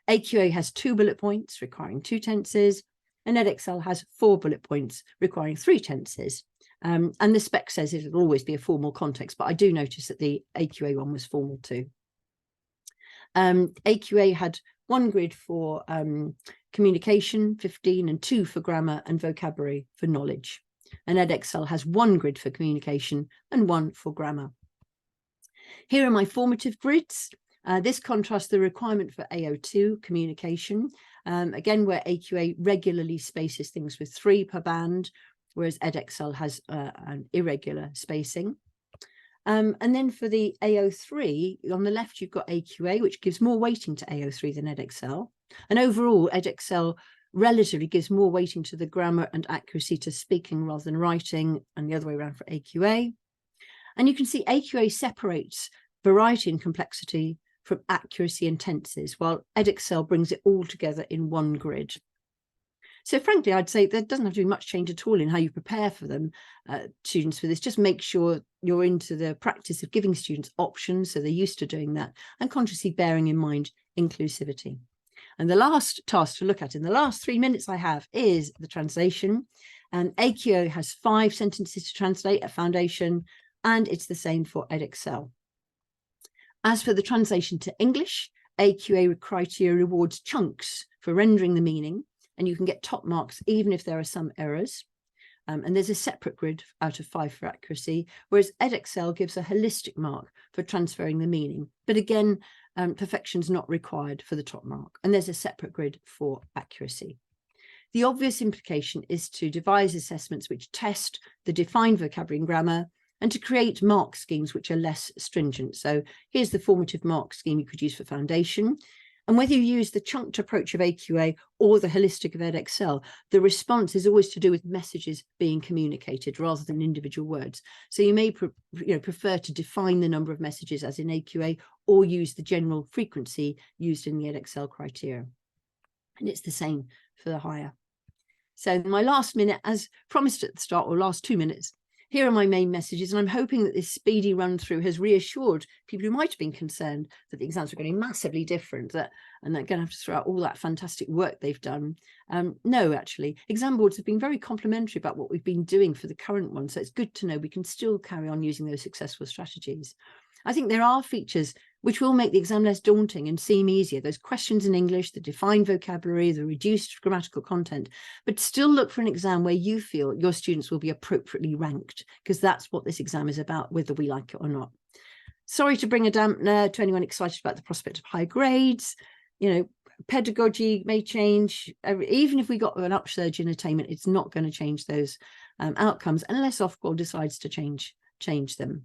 AQA has 2 bullet points requiring 2 tenses, and Edexcel has 4 bullet points requiring 3 tenses. And the spec says it'll always be a formal context, but I do notice that the AQA one was formal too. AQA had 1 grid for communication, 15, and 2 for grammar and vocabulary for knowledge. And Edexcel has 1 grid for communication and 1 for grammar. Here are my formative grids. This contrasts the requirement for AO2 communication, again, where AQA regularly spaces things with 3 per band, whereas Edexcel has an irregular spacing. And then for the AO3, on the left, you've got AQA, which gives more weighting to AO3 than Edexcel. And overall, Edexcel relatively gives more weighting to the grammar and accuracy to speaking rather than writing, and the other way around for AQA. And you can see AQA separates variety and complexity from accuracy and tenses, while Edexcel brings it all together in 1 grid. So frankly, I'd say there doesn't have to be much change at all in how you prepare for them, students for this. Just make sure you're into the practice of giving students options, so they're used to doing that, and consciously bearing in mind inclusivity. And the last task to look at in the last 3 minutes I have is the translation. And AQA has 5 sentences to translate at foundation, and it's the same for Edexcel. As for the translation to English, AQA criteria rewards chunks for rendering the meaning, and you can get top marks even if there are some errors. And there's a separate grid out of 5 for accuracy, whereas Edexcel gives a holistic mark for transferring the meaning. But again, perfection's not required for the top mark, and there's a separate grid for accuracy. The obvious implication is to devise assessments which test the defined vocabulary and grammar, and to create mark schemes which are less stringent. So here's the formative mark scheme you could use for foundation. And whether you use the chunked approach of AQA or the holistic of Edexcel, the response is always to do with messages being communicated rather than individual words. So you may prefer to define the number of messages as in AQA, or use the general frequency used in the Edexcel criteria. And it's the same for the higher. So in my last minute, as promised at the start, or last 2 minutes, here are my main messages, and I'm hoping that this speedy run through has reassured people who might have been concerned that the exams were going to be massively different, and they're going to have to throw out all that fantastic work they've done. No, actually, exam boards have been very complimentary about what we've been doing for the current one, so it's good to know we can still carry on using those successful strategies. I think there are features which will make the exam less daunting and seem easier. Those questions in English, the defined vocabulary, the reduced grammatical content, but still look for an exam where you feel your students will be appropriately ranked, because that's what this exam is about, whether we like it or not. Sorry to bring a dampener to anyone excited about the prospect of high grades. Pedagogy may change. Even if we got an upsurge in attainment, it's not going to change those outcomes unless Ofqual decides to change them.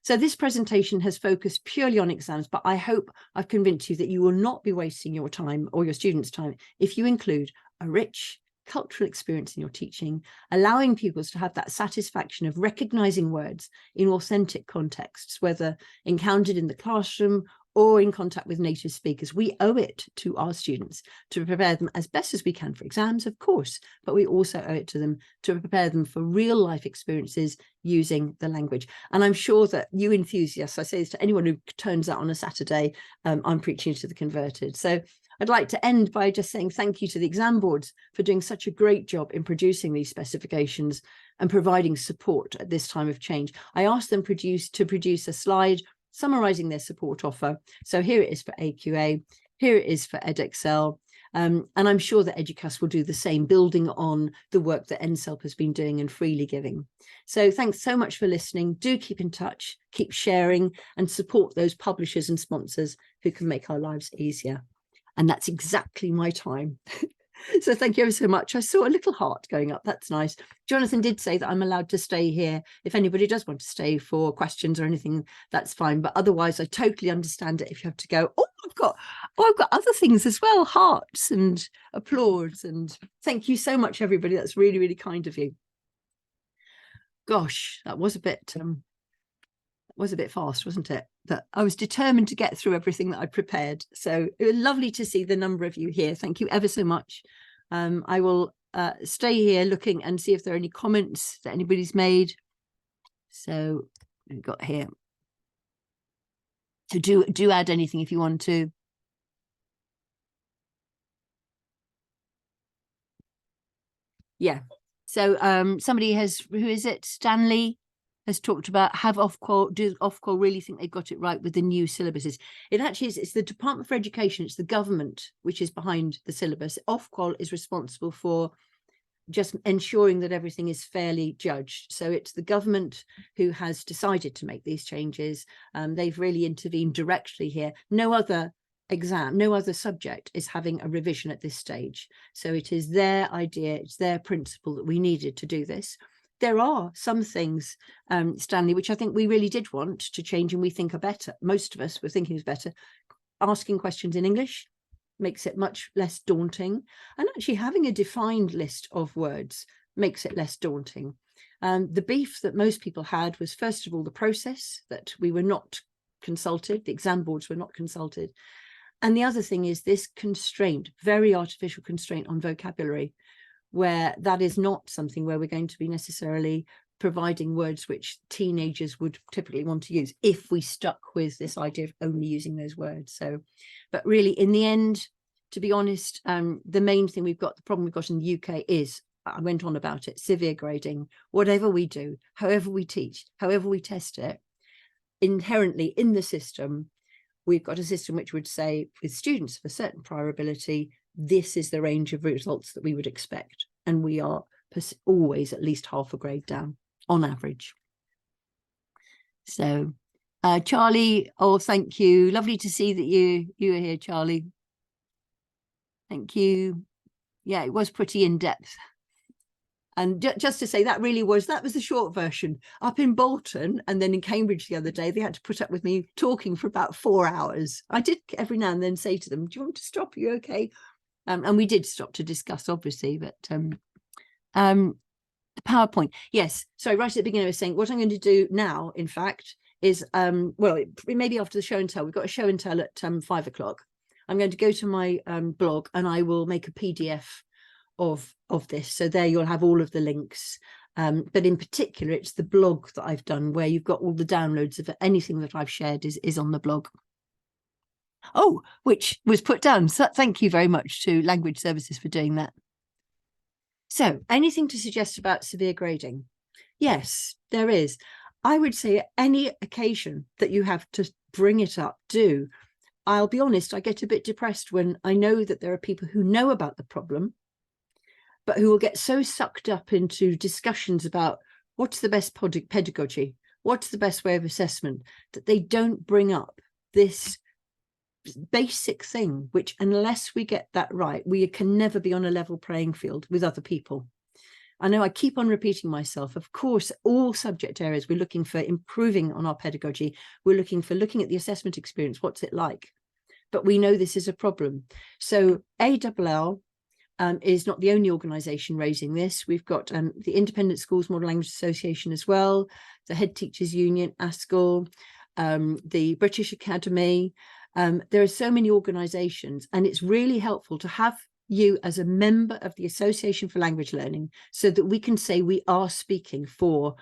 So this presentation has focused purely on exams, but I hope I've convinced you that you will not be wasting your time or your students' time if you include a rich, cultural experience in your teaching, allowing pupils to have that satisfaction of recognizing words in authentic contexts, whether encountered in the classroom or in contact with native speakers. We owe it to our students to prepare them as best as we can for exams, of course, but we also owe it to them to prepare them for real life experiences using the language. And I'm sure that you enthusiasts, I say this to anyone who turns out on a Saturday, I'm preaching to the converted. So I'd like to end by just saying thank you to the exam boards for doing such a great job in producing these specifications and providing support at this time of change. I asked them to produce a slide summarising their support offer. So here it is for AQA, here it is for Edexcel, and I'm sure that Educast will do the same, building on the work that NSELP has been doing and freely giving. So thanks so much for listening. Do keep in touch, keep sharing, and support those publishers and sponsors who can make our lives easier. And that's exactly my time. So thank you ever so much. I saw a little heart going up. That's nice. Jonathan did say that I'm allowed to stay here. If anybody does want to stay for questions or anything, that's fine. But otherwise, I totally understand it if you have to go, I've got other things as well, hearts and applause. And thank you so much, everybody. That's really, really kind of you. Gosh, that was a bit fast, wasn't it? But I was determined to get through everything that I prepared. So it was lovely to see the number of you here. Thank you ever so much. I will stay here looking and see if there are any comments that anybody's made. So we've got here. So do add anything if you want to. Yeah. So somebody has, who is it? Stanley has talked about, do Ofqual really think they got it right with the new syllabuses? It actually is, it's the Department for Education, it's the government which is behind the syllabus. Ofqual is responsible for just ensuring that everything is fairly judged. So it's the government who has decided to make these changes. They've really intervened directly here. No other exam, no other subject is having a revision at this stage. So it is their idea, it's their principle that we needed to do this. There are some things, Stanley, which I think we really did want to change and we think are better. Most of us were thinking is better. Asking questions in English makes it much less daunting. And actually having a defined list of words makes it less daunting. The beef that most people had was, first of all, the process, that we were not consulted, the exam boards were not consulted. And the other thing is this constraint, very artificial constraint on vocabulary, where that is not something where we're going to be necessarily providing words which teenagers would typically want to use if we stuck with this idea of only using those words. So, but really in the end, to be honest, the main thing the problem we've got in the UK is, I went on about it, severe grading. Whatever we do, however we teach, however we test it, inherently in the system, we've got a system which would say with students of a certain prior ability, this is the range of results that we would expect. And we are always at least half a grade down on average. So Charlie, thank you. Lovely to see that you are here, Charlie. Thank you. Yeah, it was pretty in-depth. And just to say, that was the short version. Up in Bolton and then in Cambridge the other day, they had to put up with me talking for about 4 hours. I did every now and then say to them, do you want to stop? Are you okay? And we did stop to discuss, obviously, but the PowerPoint. Yes. So right at the beginning, I was saying what I'm going to do now, in fact, is, well, maybe after the show and tell, we've got a show and tell at 5 o'clock. I'm going to go to my blog and I will make a PDF of this. So there you'll have all of the links. But in particular, it's the blog that I've done where you've got all the downloads of anything that I've shared is on the blog. Oh, which was put down. So thank you very much to Language Services for doing that. So anything to suggest about severe grading? Yes, there is. I would say any occasion that you have to bring it up, do. I'll be honest, I get a bit depressed when I know that there are people who know about the problem, but who will get so sucked up into discussions about what's the best pedagogy, what's the best way of assessment, that they don't bring up this basic thing, which unless we get that right, we can never be on a level playing field with other people. I know I keep on repeating myself. Of course, all subject areas, we're looking for improving on our pedagogy. We're looking at the assessment experience. What's it like? But we know this is a problem. So ALL, is not the only organisation raising this. We've got the Independent Schools Model Language Association as well, the Head Teachers Union, ASCL, the British Academy. There are so many organisations, and it's really helpful to have you as a member of the Association for Language Learning so that we can say we are speaking for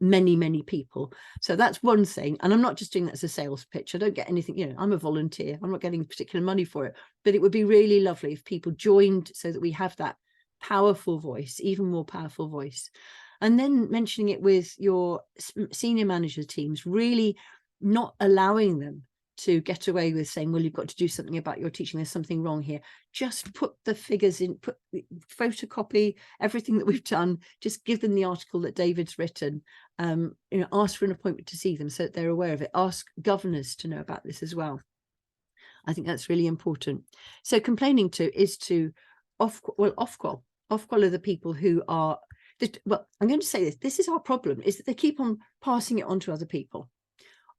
many, many people. So that's one thing. And I'm not just doing that as a sales pitch. I don't get anything, you know, I'm a volunteer. I'm not getting particular money for it, but it would be really lovely if people joined so that we have that powerful voice, even more powerful voice. And then mentioning it with your senior manager teams, really not allowing them to get away with saying, well, you've got to do something about your teaching, there's something wrong here. Just put the figures in, photocopy everything that we've done, just give them the article that David's written, you know, ask for an appointment to see them so that they're aware of it. Ask governors to know about this as well. I think that's really important. So complaining to is to Ofqual are the people who are, well, I'm going to say this, this is our problem, is that they keep on passing it on to other people.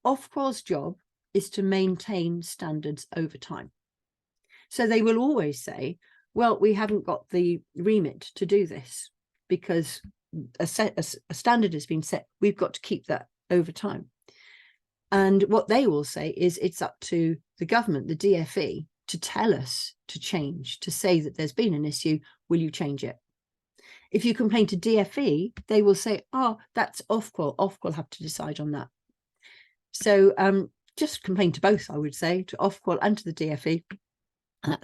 Ofqual's job is to maintain standards over time. So they will always say, well, we haven't got the remit to do this because a standard has been set. We've got to keep that over time. And what they will say is it's up to the government, the DFE, to tell us to change, to say that there's been an issue. Will you change it? If you complain to DFE, they will say, oh, that's Ofqual. Ofqual have to decide on that. So just complain to both, I would say, to Ofqual and to the DFE.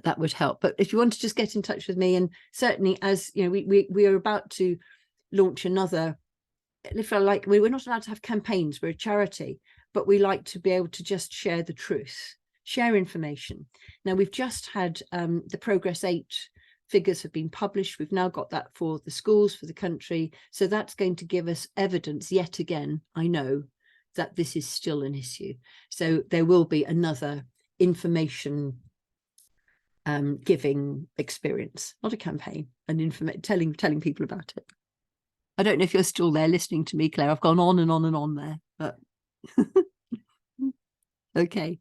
That would help. But if you want to just get in touch with me, and certainly, as you know, we are about to launch another. If I like, we're not allowed to have campaigns. We're a charity, but we like to be able to just share the truth, share information. Now we've just had the Progress 8 figures have been published. We've now got that for the schools, for the country. So that's going to give us evidence yet again, I know, that this is still an issue. So there will be another information giving experience, not a campaign, and telling people about it. I don't know if you're still there listening to me, Claire. I've gone on and on and on there, but okay.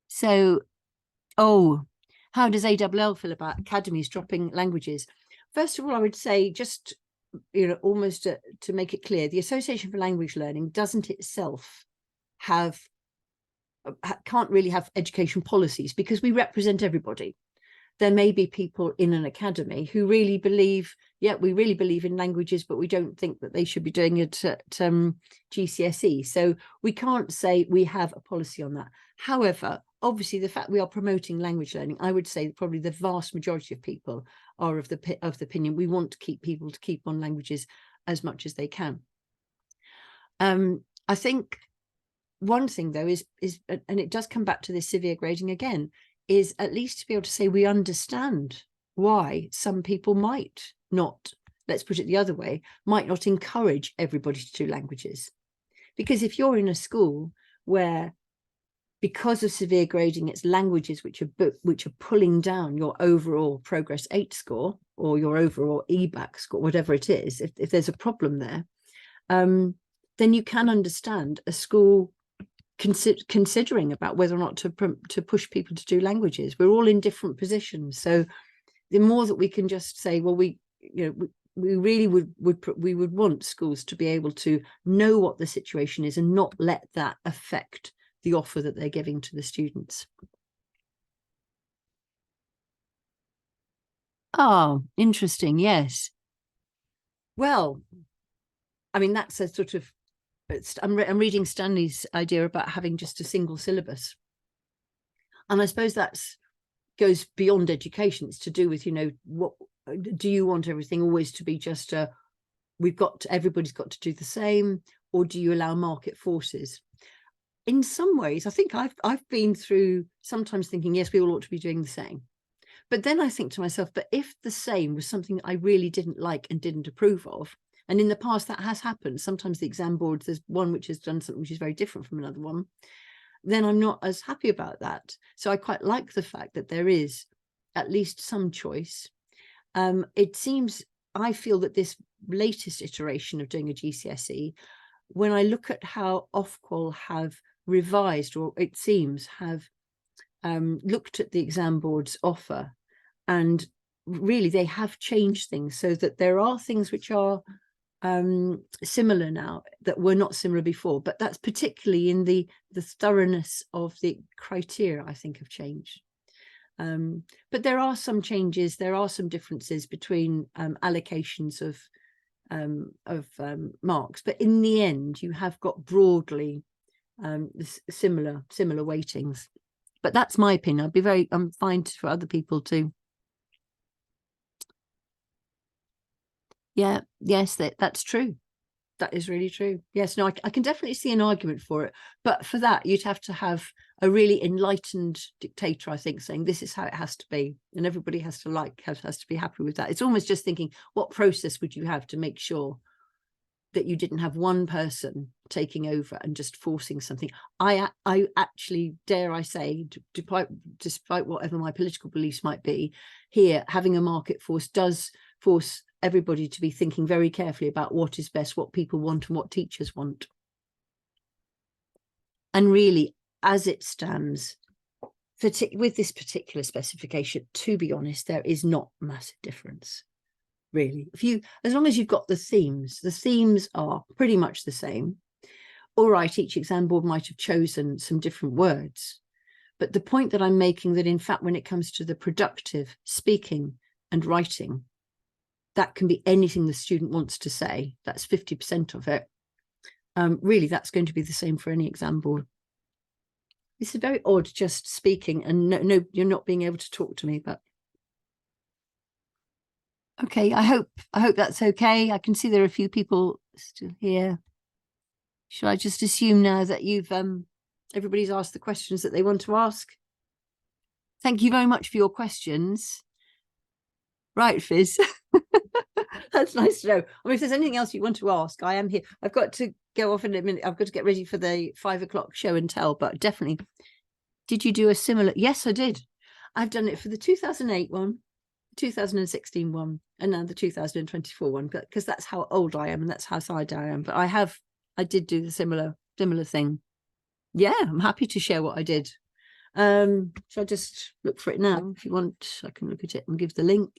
So, how does ALL feel about academies dropping languages? First of all, I would say, just, you know, almost to make it clear, the Association for Language Learning doesn't itself have, can't really have education policies because we represent everybody. There may be people in an academy who really believe, yeah, we really believe in languages, but we don't think that they should be doing it at GCSE. So we can't say we have a policy on that. However, obviously, the fact we are promoting language learning, I would say probably the vast majority of people are of the opinion we want to keep people to keep on languages as much as they can. I think one thing, though, is, and it does come back to this severe grading again, is at least to be able to say we understand why some people might not, let's put it the other way, might not encourage everybody to do languages. Because if you're in a school where, because of severe grading, it's languages which are pulling down your overall Progress 8 score or your overall EBAC score, whatever it is, if there's a problem there, then you can understand a school considering about whether or not to push people to do languages. We're all in different positions, so the more that we can just say, well, we really would want schools to be able to know what the situation is and not let that affect the offer that they're giving to the students. Oh, interesting. Yes. Well, I mean, that's a sort of, I'm reading Stanley's idea about having just a single syllabus. And I suppose that's goes beyond education. It's to do with, you know, what do you want everything always to be just everybody's got to do the same, or do you allow market forces? In some ways, I think I've been through sometimes thinking, yes, we all ought to be doing the same. But then I think to myself, but if the same was something I really didn't like and didn't approve of, and in the past that has happened, sometimes the exam boards, there's one which has done something which is very different from another one, then I'm not as happy about that. So I quite like the fact that there is at least some choice. It seems, I feel that this latest iteration of doing a GCSE, when I look at how Ofqual have revised, or it seems have looked at the exam board's offer and really they have changed things so that there are things which are similar now that were not similar before, but that's particularly in the thoroughness of the criteria, I think, have changed. But there are some changes, there are some differences between allocations of marks, but in the end you have got broadly similar weightings. But that's my opinion. I'm fine for other people to. Yeah, yes, that's true. That is really true. Yes, no, I can definitely see an argument for it. But for that, you'd have to have a really enlightened dictator, I think, saying this is how it has to be. And everybody has to has to be happy with that. It's almost just thinking, what process would you have to make sure that you didn't have one person taking over and just forcing something? I actually, dare I say, despite whatever my political beliefs might be, here, having a market force does force everybody to be thinking very carefully about what is best, what people want and what teachers want. And really, as it stands, with this particular specification, to be honest, there is not a massive difference, really. As long as you've got the themes are pretty much the same. All right, each exam board might have chosen some different words, but the point that I'm making, that in fact, when it comes to the productive speaking and writing, that can be anything the student wants to say. That's 50% of it. Really, that's going to be the same for any exam board. This is very odd, just speaking, and no, you're not being able to talk to me, but okay, I hope that's okay. I can see there are a few people still here. Should I just assume now that you've everybody's asked the questions that they want to ask? Thank you very much for your questions. Right, Fizz. That's nice to know. I mean, if there's anything else you want to ask, I am here. I've got to go off in a minute. I've got to get ready for the 5 o'clock show and tell, but definitely. Did you do a similar? Yes, I did. I've done it for the 2008 one, 2016 one, and now the 2024 one, because that's how old I am and that's how side I am. But I did do the similar thing. Yeah, I'm happy to share what I did. Shall I just look for it now? If you want, I can look at it and give the link.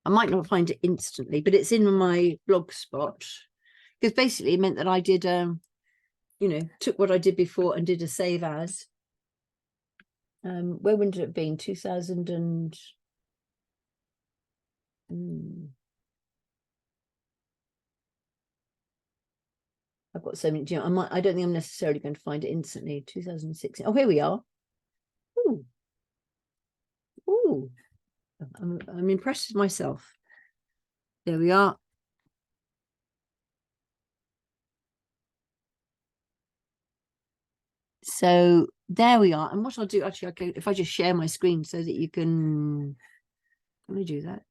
I might not find it instantly, but it's in my blog spot, because basically it meant that I did, took what I did before and did a save as. Where would it have been? 2000 and... I've got so many, I don't think I'm necessarily going to find it instantly. 2016. Oh, here we are. Ooh. Ooh. I'm impressed with myself. There we are. So there we are. And what I'll do, actually, if I just share my screen so that you can... Let me do that.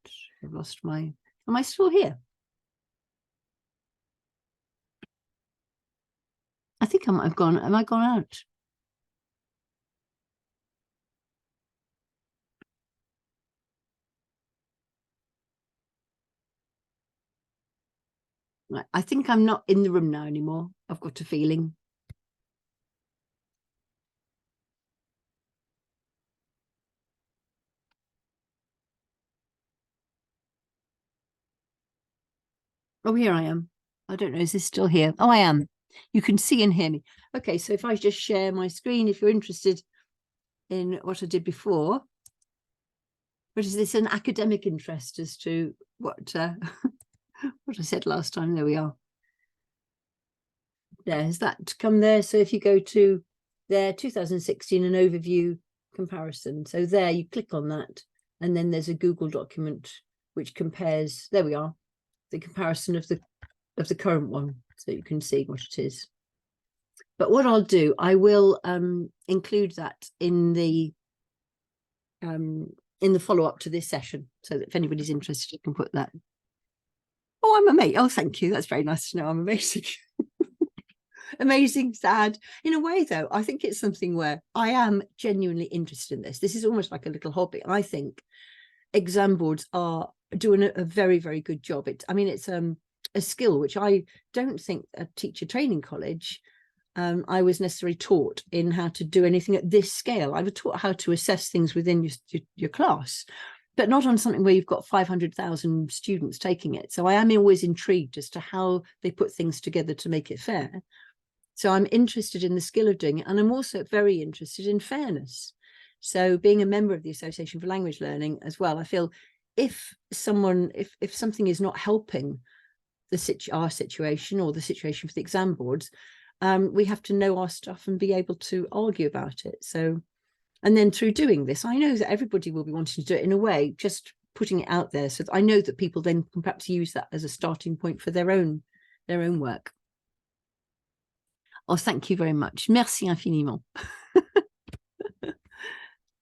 I've lost my... Am I still here? I think I might have gone... Am I gone out? I think I'm not in the room now anymore. I've got a feeling. Oh, here I am. I don't know, is this still here? Oh, I am. You can see and hear me. Okay, so if I just share my screen, if you're interested in what I did before. But is this an academic interest as to what what I said last time? There we are. There's that come there. So if you go to there, 2016, an overview comparison. So there you click on that, and then there's a Google document which compares, there we are, the comparison of the current one, so you can see what it is. But what I'll do, I will include that in the follow-up to this session, so that if anybody's interested, you can put that. Oh, I'm amazing. Oh, thank you. That's very nice to know. I'm amazing. Amazing, sad. In a way, though, I think it's something where I am genuinely interested in this. This is almost like a little hobby. I think exam boards are doing a very, very good job. It's a skill which I don't think a teacher training college I was necessarily taught in how to do anything at this scale. I was taught how to assess things within your class, but not on something where you've got 500,000 students taking it. So I am always intrigued as to how they put things together to make it fair. So I'm interested in the skill of doing it. And I'm also very interested in fairness. So being a member of the Association for Language Learning as well, I feel if something is not helping our situation or the situation for the exam boards, we have to know our stuff and be able to argue about it. So, and then through doing this, I know that everybody will be wanting to do it in a way, just putting it out there. So I know that people then can perhaps use that as a starting point for their own work. Oh, thank you very much. Merci infiniment.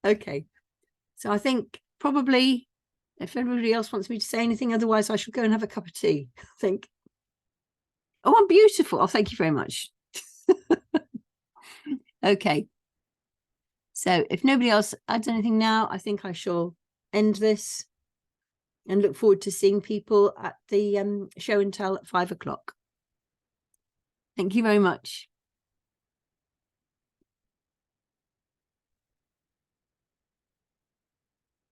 Okay. So I think probably if everybody else wants me to say anything, otherwise I shall go and have a cup of tea, I think. Oh, I'm beautiful. Oh, thank you very much. Okay. So if nobody else adds anything now, I think I shall end this and look forward to seeing people at the show and tell at 5 o'clock. Thank you very much.